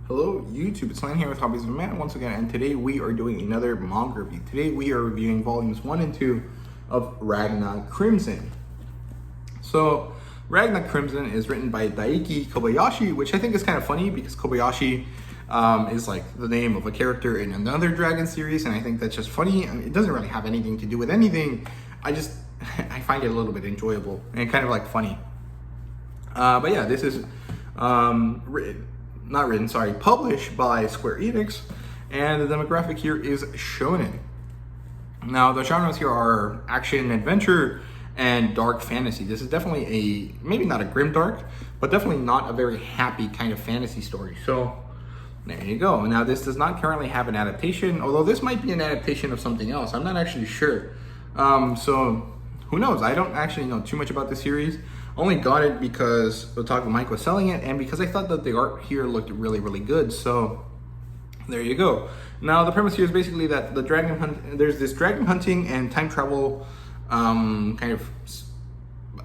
Hello YouTube, it's Lan here with Hobbies of a Man once again, and today we are doing another manga review. Today we are reviewing volumes 1 and 2 of Ragna Crimson. So, Ragna Crimson is written by Daiki Kobayashi, which I think is kind of funny because Kobayashi is like the name of a character in another Dragon series, and I think that's just funny. I mean, it doesn't really have anything to do with anything. I find it a little bit enjoyable and kind of like funny. But yeah, this is published by Square Enix, and the demographic here is shonen. Now, the genres here are action, adventure, and dark fantasy. This is definitely maybe not a grim dark, but definitely not a very happy kind of fantasy story. So, there you go. Now, this does not currently have an adaptation, although this might be an adaptation of something else. I'm not actually sure. So, who knows? I don't actually know too much about the series. Only got it because Otaku Mike was selling it, and because I thought that the art here looked really, really good. So there you go. Now the premise here is basically that there's this dragon hunting and time travel kind of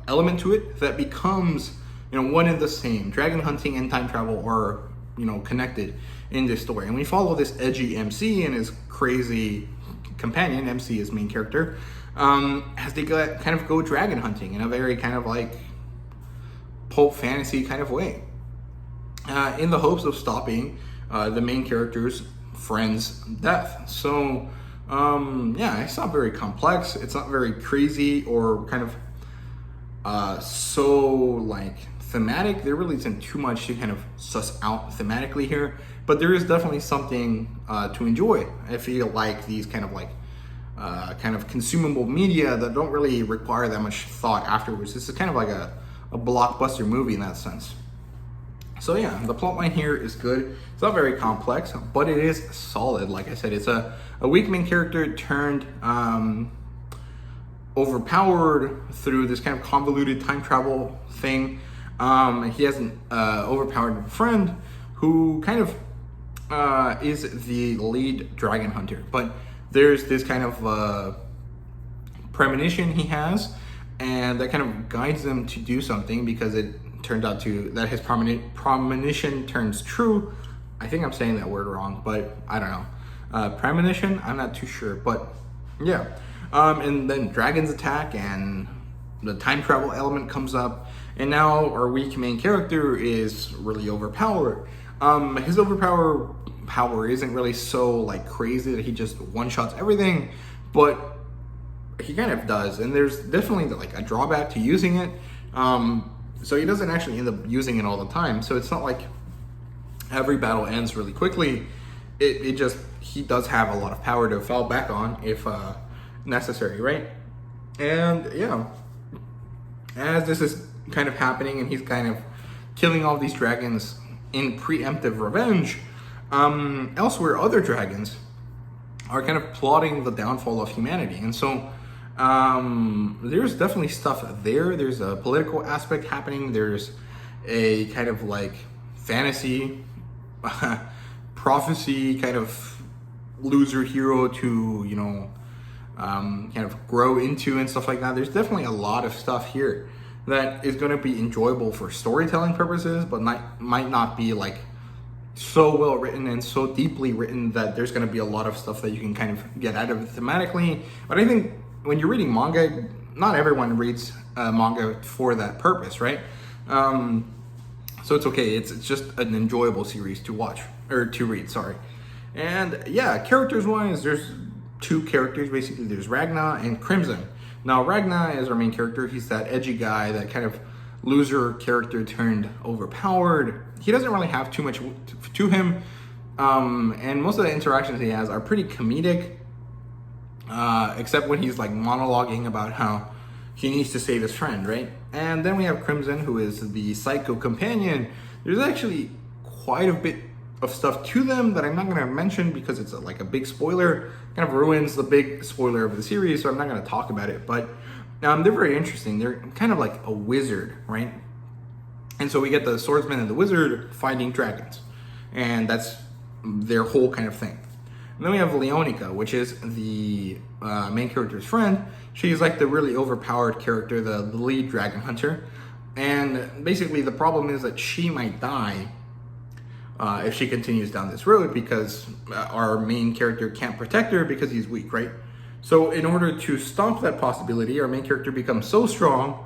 element to it that becomes one and the same. Dragon hunting and time travel are connected in this story, and we follow this edgy MC and his crazy companion. MC is main character, as they kind of go dragon hunting in a very kind of like pulp fantasy kind of way, in the hopes of stopping the main character's friend's death. So yeah, it's not very complex, it's not very crazy or kind of so like thematic. There really isn't too much to kind of suss out thematically here, but there is definitely something to enjoy if you like these kind of like kind of consumable media that don't really require that much thought afterwards. This is kind of like a blockbuster movie in that sense. So yeah, the plotline here is good. It's not very complex, but it is solid. Like I said, it's a weak main character turned overpowered through this kind of convoluted time travel thing. He has an overpowered friend who kind of is the lead dragon hunter, but there's this kind of premonition he has, and that kind of guides them to do something because it turned out that his premonition turns true. I think I'm saying that word wrong, but I don't know. Premonition, I'm not too sure, but yeah. And then dragons attack and the time travel element comes up, and now our weak main character is really overpowered. His power isn't really so like crazy that he just one-shots everything, but he kind of does, and there's definitely like a drawback to using it. So he doesn't actually end up using it all the time, so it's not like every battle ends really quickly. It just, he does have a lot of power to fall back on if necessary, right? And yeah, as this is kind of happening and he's kind of killing all these dragons in preemptive revenge, elsewhere other dragons are kind of plotting the downfall of humanity. And so there's definitely stuff there. There's a political aspect happening. There's a kind of like fantasy prophecy kind of loser hero to kind of grow into and stuff like that. There's definitely a lot of stuff here that is going to be enjoyable for storytelling purposes, but might not be like so well written and so deeply written that there's going to be a lot of stuff that you can kind of get out of it thematically. But I think when you're reading manga, not everyone reads manga for that purpose, right? So it's okay. It's just an enjoyable series to watch, or to read, sorry. And yeah, characters wise, there's two characters basically. There's Ragna and Crimson. Now Ragna is our main character. He's that edgy guy, that kind of loser character turned overpowered. He doesn't really have too much to him, and most of the interactions he has are pretty comedic, except when he's like monologuing about how he needs to save his friend, right? And then we have Crimson, who is the psycho companion. There's actually quite a bit of stuff to them that I'm not going to mention because it's like a big spoiler, kind of ruins the big spoiler of the series, so I'm not going to talk about it. But they're very interesting. They're kind of like a wizard, right? And so we get the swordsman and the wizard fighting dragons, and that's their whole kind of thing. And then we have Leonica, which is the main character's friend. She's like the really overpowered character, the lead dragon hunter. And basically the problem is that she might die if she continues down this road, because our main character can't protect her because he's weak, right? So in order to stop that possibility, our main character becomes so strong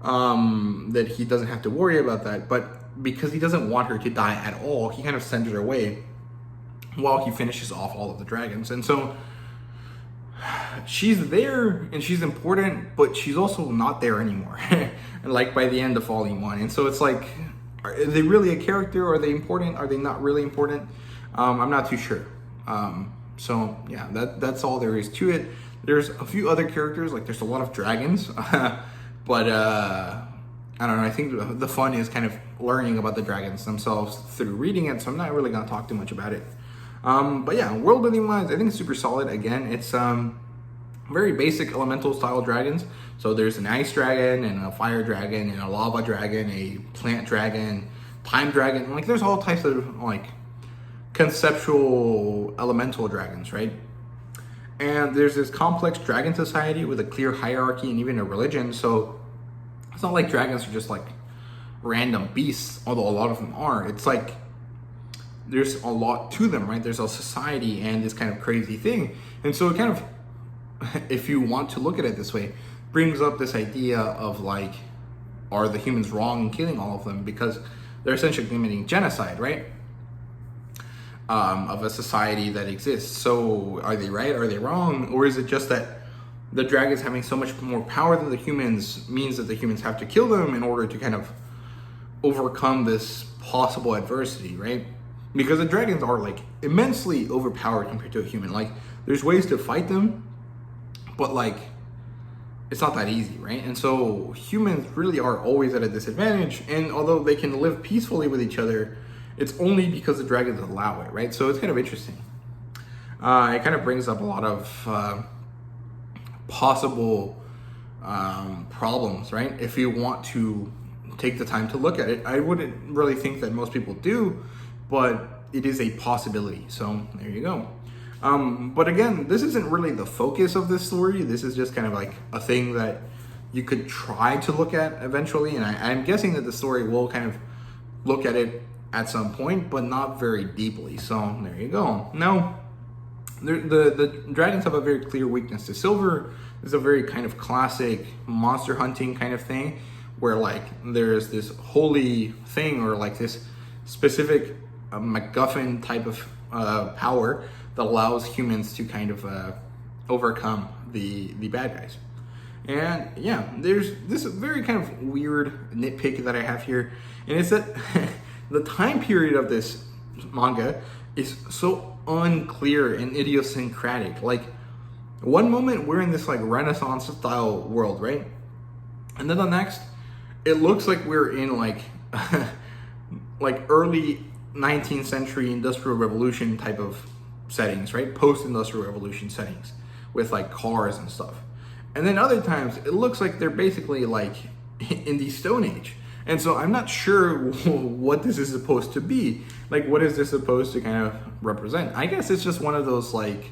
that he doesn't have to worry about that. But because he doesn't want her to die at all, he kind of sends her away while he finishes off all of the dragons. And so she's there and she's important, but she's also not there anymore. And like by the end of Volume 1. And so it's like, are they really a character? Are they important? Are they not really important? I'm not too sure. So yeah, that's all there is to it. There's a few other characters, like there's a lot of dragons, but I don't know. I think the fun is kind of learning about the dragons themselves through reading it. So I'm not really gonna talk too much about it. But yeah, world building wise, I think it's super solid. Again, it's very basic elemental style dragons. So there's an ice dragon and a fire dragon and a lava dragon, a plant dragon, time dragon. Like there's all types of like conceptual elemental dragons, right? And there's this complex dragon society with a clear hierarchy and even a religion. So it's not like dragons are just like random beasts, although a lot of them are. It's like there's a lot to them, right? There's a society and this kind of crazy thing. And so it kind of, if you want to look at it this way, brings up this idea of like, are the humans wrong in killing all of them? Because they're essentially committing genocide, right? Of a society that exists. So are they right? Are they wrong? Or is it just that the dragons having so much more power than the humans means that the humans have to kill them in order to kind of overcome this possible adversity, right? Because the dragons are like immensely overpowered compared to a human. Like there's ways to fight them, but like it's not that easy, right? And so humans really are always at a disadvantage. And although they can live peacefully with each other, it's only because the dragons allow it, right? So it's kind of interesting. It kind of brings up a lot of possible problems, right? If you want to take the time to look at it. I wouldn't really think that most people do, but it is a possibility. So there you go. But again, this isn't really the focus of this story. This is just kind of like a thing that you could try to look at eventually. And I'm guessing that the story will kind of look at it at some point, but not very deeply. So there you go. Now, the dragons have a very clear weakness to silver. It's a very kind of classic monster hunting kind of thing, where like there's this holy thing or like this specific MacGuffin type of power that allows humans to kind of overcome the bad guys. And yeah, there's this very kind of weird nitpick that I have here, and it's that the time period of this manga is so unclear and idiosyncratic. Like one moment we're in this like Renaissance style world, right? And then the next, it looks like we're in like like early 19th century industrial revolution type of settings, right? Post-industrial revolution settings with like cars and stuff. And then other times it looks like they're basically like in the Stone Age. And so I'm not sure what this is supposed to be. Like, what is this supposed to kind of represent? I guess it's just one of those like,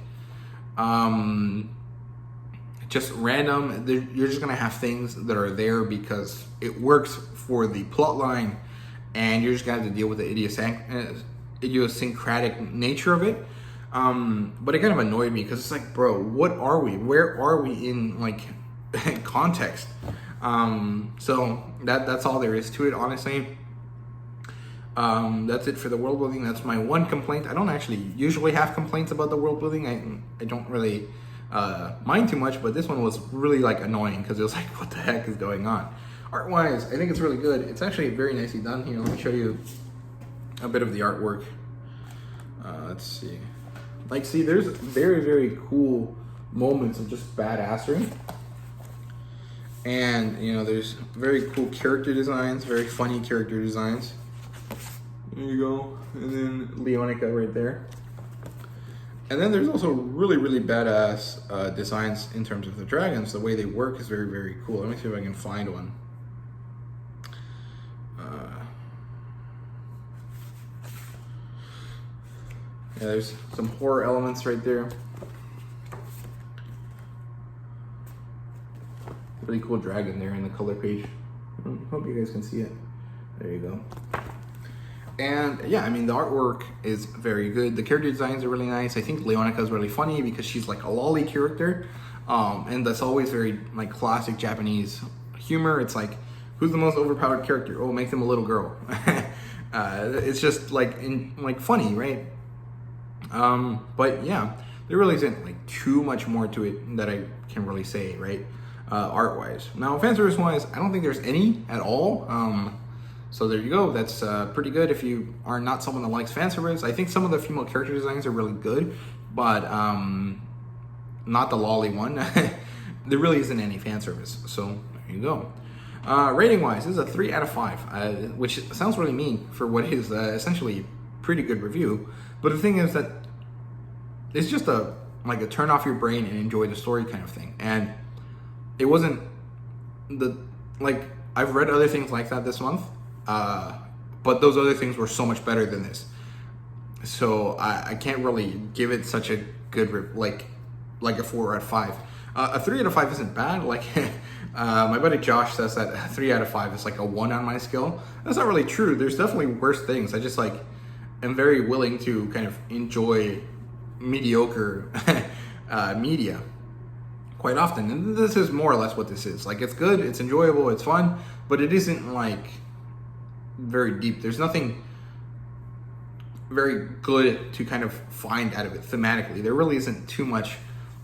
just random. You're just gonna have things that are there because it works for the plot line, and you're just gonna have to deal with the idiosyncratic nature of it. But it kind of annoyed me because it's like, bro, what are we? Where are we in like context? So that's all there is to it, honestly. That's it for the world building. That's my one complaint. I don't actually usually have complaints about the world building. I don't really mind too much, but this one was really like annoying because it was like, what the heck is going on? Art wise, I think it's really good. It's actually very nicely done here. Let me show you a bit of the artwork. Let's see. Like, see, there's very, very cool moments of just badassery. And, you know, there's very cool character designs, very funny character designs. There you go. And then Leonica right there. And then there's also really, really badass designs in terms of the dragons. The way they work is very, very cool. Let me see if I can find one. Yeah, there's some horror elements right there. Pretty cool dragon there in the color page. Hope you guys can see it. There you go. And yeah, I mean, the artwork is very good. The character designs are really nice. I think Leonica is really funny because she's like a lolly character. And that's always very like classic Japanese humor. It's like, who's the most overpowered character? Oh, make them a little girl. It's just like funny, right? But yeah, there really isn't like too much more to it that I can really say, right? Art-wise. Now, fan service wise, I don't think there's any at all. So there you go. That's pretty good if you are not someone that likes fan service. I think some of the female character designs are really good, but not the lolly one. There really isn't any fan service. So there you go. Rating wise, this is a 3 out of 5, which sounds really mean for what is essentially pretty good review. But the thing is that it's just a turn off your brain and enjoy the story kind of thing. And it wasn't I've read other things like that this month, but those other things were so much better than this. So I can't really give it such a good like a 4 out of 5. A 3 out of 5 isn't bad. Like my buddy Josh says that a 3 out of 5 is like a 1 on my scale. That's not really true. There's definitely worse things. I just am very willing to kind of enjoy mediocre media quite often, and this is more or less what this is. Like, it's good, it's enjoyable, it's fun, but it isn't like very deep. There's nothing very good to kind of find out of it thematically. There really isn't too much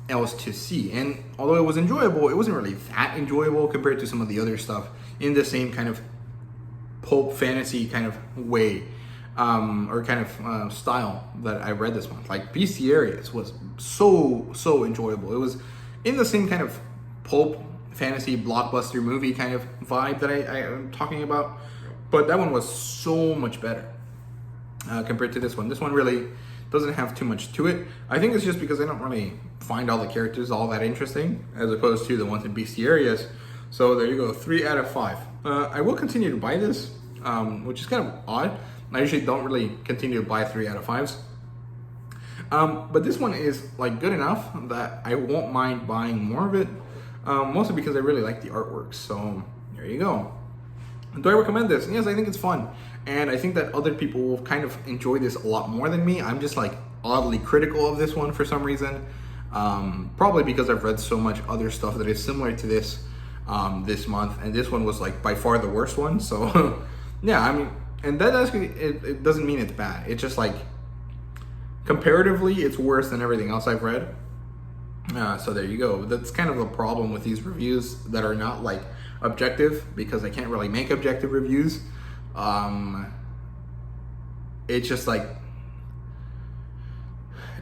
else to see, and although it was enjoyable, it wasn't really that enjoyable compared to some of the other stuff in the same kind of pulp fantasy kind of way, or kind of style that I read this month. Like, Bestiarius was so enjoyable. It was in the same kind of pulp fantasy blockbuster movie kind of vibe that I am talking about, but that one was so much better compared to this one. This one really doesn't have too much to it. I think it's just because I don't really find all the characters all that interesting as opposed to the ones in Bestiarius. So there you go, 3 out of 5. I will continue to buy this, which is kind of odd. I usually don't really continue to buy 3 out of 5s. But this one is like good enough that I won't mind buying more of it, mostly because I really like the artwork. So there you go. Do I recommend this? Yes, I think it's fun, and I think that other people will kind of enjoy this a lot more than me. I'm just like oddly critical of this one for some reason, probably because I've read so much other stuff that is similar to this this month, and this one was like by far the worst one. So yeah, I mean, and that actually it doesn't mean it's bad. It's just like, comparatively, it's worse than everything else I've read. So there you go. That's kind of the problem with these reviews that are not like objective, because I can't really make objective reviews. It's just like,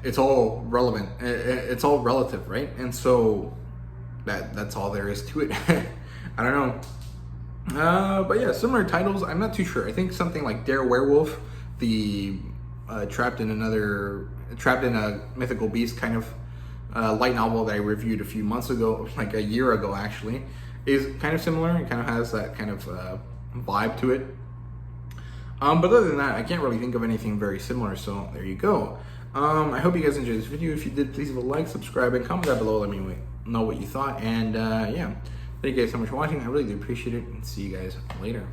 it's all relevant. It's all relative, right? And so that's all there is to it. I don't know. But yeah, similar titles, I'm not too sure. I think something like Dare Werewolf, the trapped in a mythical beast kind of light novel that I reviewed a few months ago, like a year ago actually, is kind of similar and kind of has that kind of vibe to it. But other than that, I can't really think of anything very similar, so there you go. I hope you guys enjoyed this video. If you did, please leave a like, subscribe, and comment down below. Let me know what you thought. And yeah, thank you guys so much for watching. I really do appreciate it, and see you guys later.